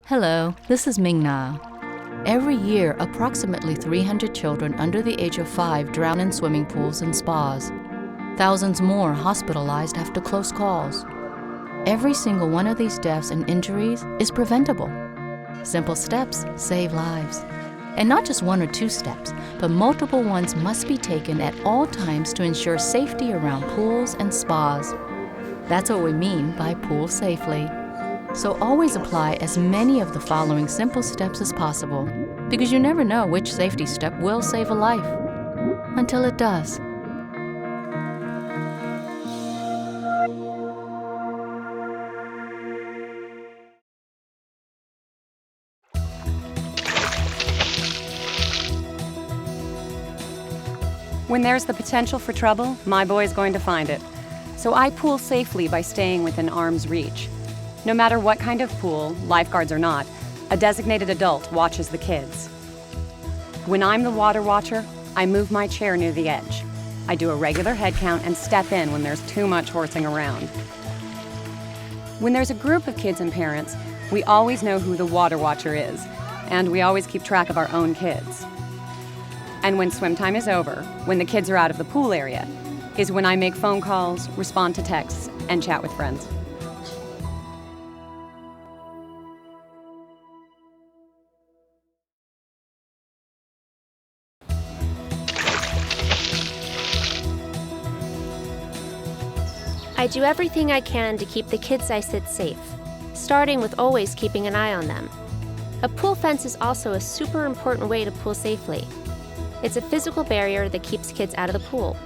Hello, this is Ming Na. Every year, approximately 300 children under the age of 5 drown in swimming pools and spas. Thousands more hospitalized after close calls. Every single one of these deaths and injuries is preventable. Simple steps save lives. And not just one or two steps, but multiple ones must be taken at all times to ensure safety around pools and spas. That's what we mean by pool safely. So always apply as many of the following simple steps as possible, because you never know which safety step will save a life, until it does. When there's the potential for trouble, my boy's going to find it. So I pool safely by staying within arm's reach. No matter what kind of pool, lifeguards or not, a designated adult watches the kids. When I'm the water watcher, I move my chair near the edge. I do a regular head count and step in when there's too much horsing around. When there's a group of kids and parents, we always know who the water watcher is, and we always keep track of our own kids. And when swim time is over, when the kids are out of the pool area, is when I make phone calls, respond to texts, and chat with friends. I do everything I can to keep the kids I sit safe, starting with always keeping an eye on them. A pool fence is also a super important way to pool safely. It's a physical barrier that keeps kids out of the pool.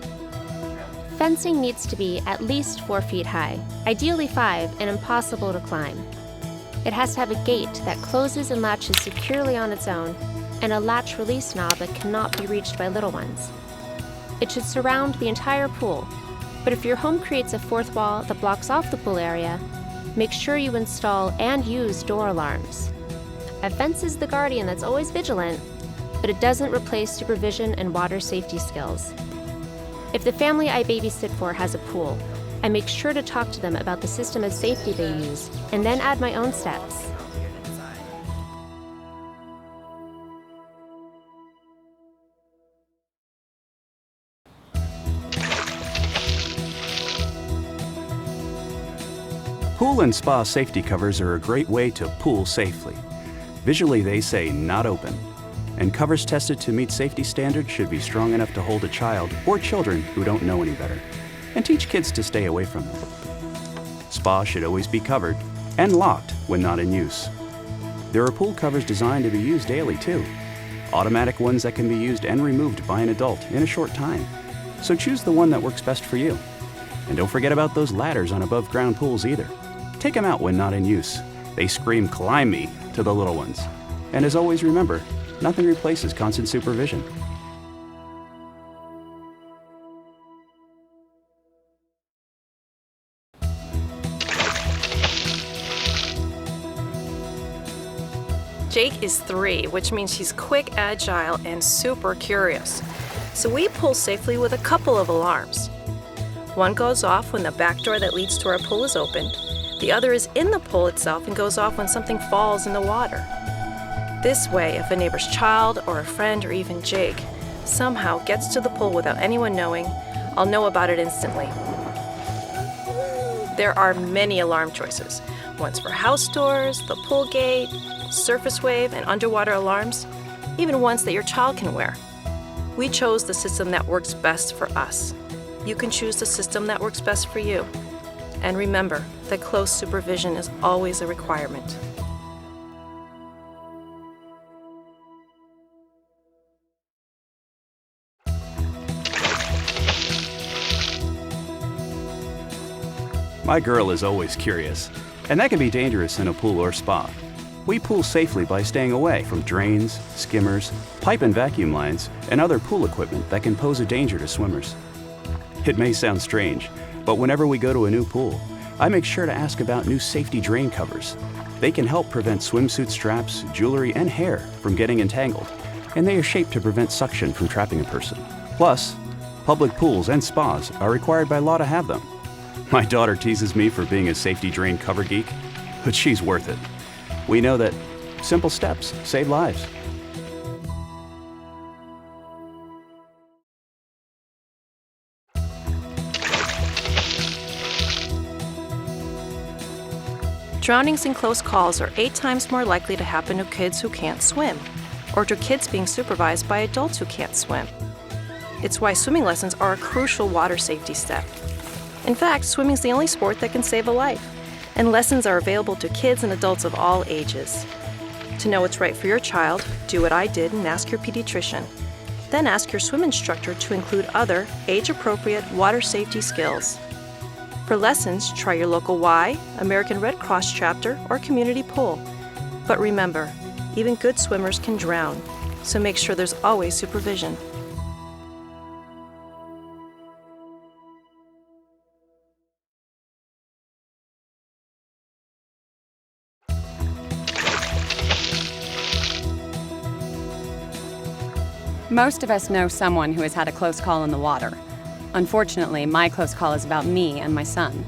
Fencing needs to be at least 4 feet high, ideally 5, and impossible to climb. It has to have a gate that closes and latches securely on its own, and a latch release knob that cannot be reached by little ones. It should surround the entire pool, but if your home creates a fourth wall that blocks off the pool area, make sure you install and use door alarms. A fence is the guardian that's always vigilant, but it doesn't replace supervision and water safety skills. If the family I babysit for has a pool, I make sure to talk to them about the system of safety they use, and then add my own steps. Pool and spa safety covers are a great way to pool safely. Visually, they say "not open," and covers tested to meet safety standards should be strong enough to hold a child or children who don't know any better, and teach kids to stay away from them. Spa should always be covered and locked when not in use. There are pool covers designed to be used daily too, automatic ones that can be used and removed by an adult in a short time. So choose the one that works best for you. And don't forget about those ladders on above ground pools either. Take them out when not in use. They scream "climb me" to the little ones. And as always, remember, nothing replaces constant supervision. Jake is 3, which means he's quick, agile, and super curious. So we pool safely with a couple of alarms. One goes off when the back door that leads to our pool is open. The other is in the pool itself and goes off when something falls in the water. This way, if a neighbor's child or a friend or even Jake somehow gets to the pool without anyone knowing, I'll know about it instantly. There are many alarm choices. Ones for house doors, the pool gate, surface wave, and underwater alarms, even ones that your child can wear. We chose the system that works best for us. You can choose the system that works best for you. And remember that close supervision is always a requirement. My girl is always curious, and that can be dangerous in a pool or spa. We pool safely by staying away from drains, skimmers, pipe and vacuum lines, and other pool equipment that can pose a danger to swimmers. It may sound strange, but whenever we go to a new pool, I make sure to ask about new safety drain covers. They can help prevent swimsuit straps, jewelry, and hair from getting entangled, and they are shaped to prevent suction from trapping a person. Plus, public pools and spas are required by law to have them. My daughter teases me for being a safety drain cover geek, but she's worth it. We know that Simple steps save lives. Drownings in close calls are 8 times more likely to happen to kids who can't swim, or to kids being supervised by adults who can't swim. It's why swimming lessons are a crucial water safety step. In fact, swimming is the only sport that can save a life, and lessons are available to kids and adults of all ages. To know what's right for your child, do what I did and ask your pediatrician. Then ask your swim instructor to include other age-appropriate water safety skills. For lessons, try your local Y, American Red Cross chapter, or community pool. But remember, even good swimmers can drown, so make sure there's always supervision. Most of us know someone who has had a close call in the water. Unfortunately, my close call is about me and my son.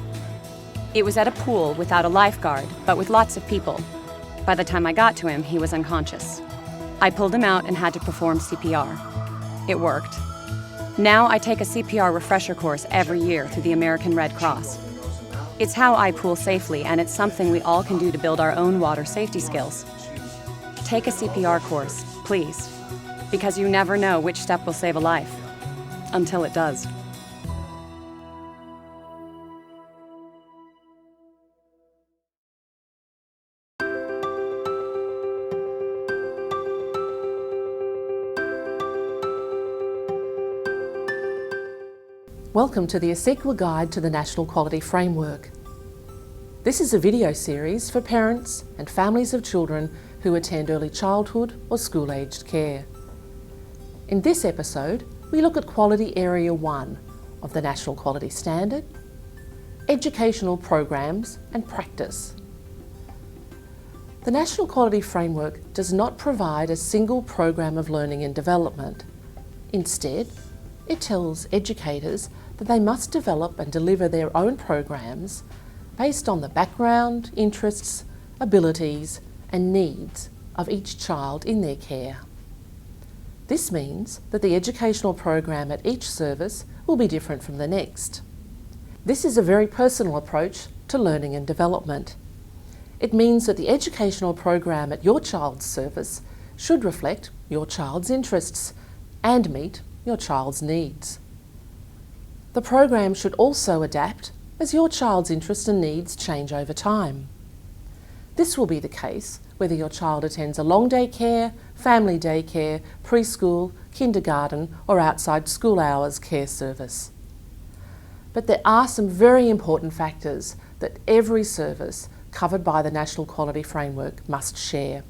It was at a pool without a lifeguard, but with lots of people. By the time I got to him, he was unconscious. I pulled him out and had to perform CPR. It worked. Now I take a CPR refresher course every year through the American Red Cross. It's how I pool safely, and it's something we all can do to build our own water safety skills. Take a CPR course, please, because you never know which step will save a life, until it does. Welcome to the ASEQUA Guide to the National Quality Framework. This is a video series for parents and families of children who attend early childhood or school-aged care. In this episode, we look at Quality Area 1 of the National Quality Standard, educational programs and practice. The National Quality Framework does not provide a single program of learning and development. Instead, it tells educators that they must develop and deliver their own programs based on the background, interests, abilities and needs of each child in their care. This means that the educational program at each service will be different from the next. This is a very personal approach to learning and development. It means that the educational program at your child's service should reflect your child's interests and meet your child's needs. The program should also adapt as your child's interests and needs change over time. This will be the case whether your child attends a long day care, family day care, preschool, kindergarten or outside school hours care service. But there are some very important factors that every service covered by the National Quality Framework must share.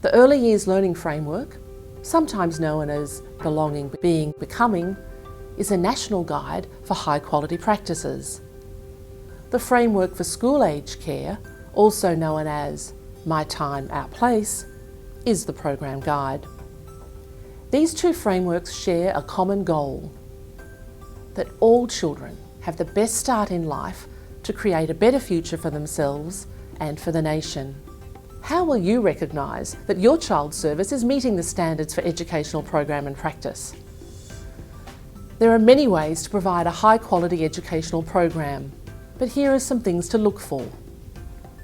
The Early Years Learning Framework, sometimes known as Belonging, Being, Becoming, is a national guide for high quality practices. The Framework for School-Age Care, also known as My Time, Our Place, is the program guide. These two frameworks share a common goal: that all children have the best start in life to create a better future for themselves and for the nation. How will you recognise that your child's service is meeting the standards for educational program and practice? There are many ways to provide a high-quality educational program, but here are some things to look for.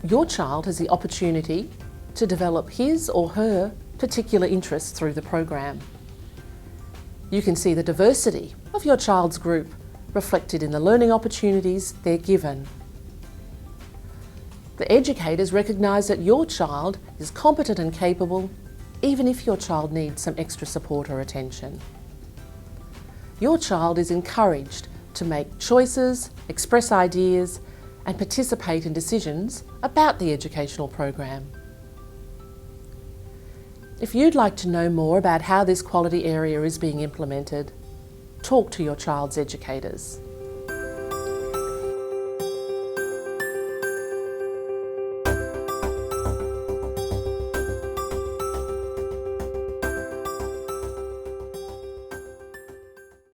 Your child has the opportunity to develop his or her particular interests through the program. You can see the diversity of your child's group reflected in the learning opportunities they're given. The educators recognise that your child is competent and capable, even if your child needs some extra support or attention. Your child is encouraged to make choices, express ideas, and participate in decisions about the educational program. If you'd like to know more about how this quality area is being implemented, talk to your child's educators.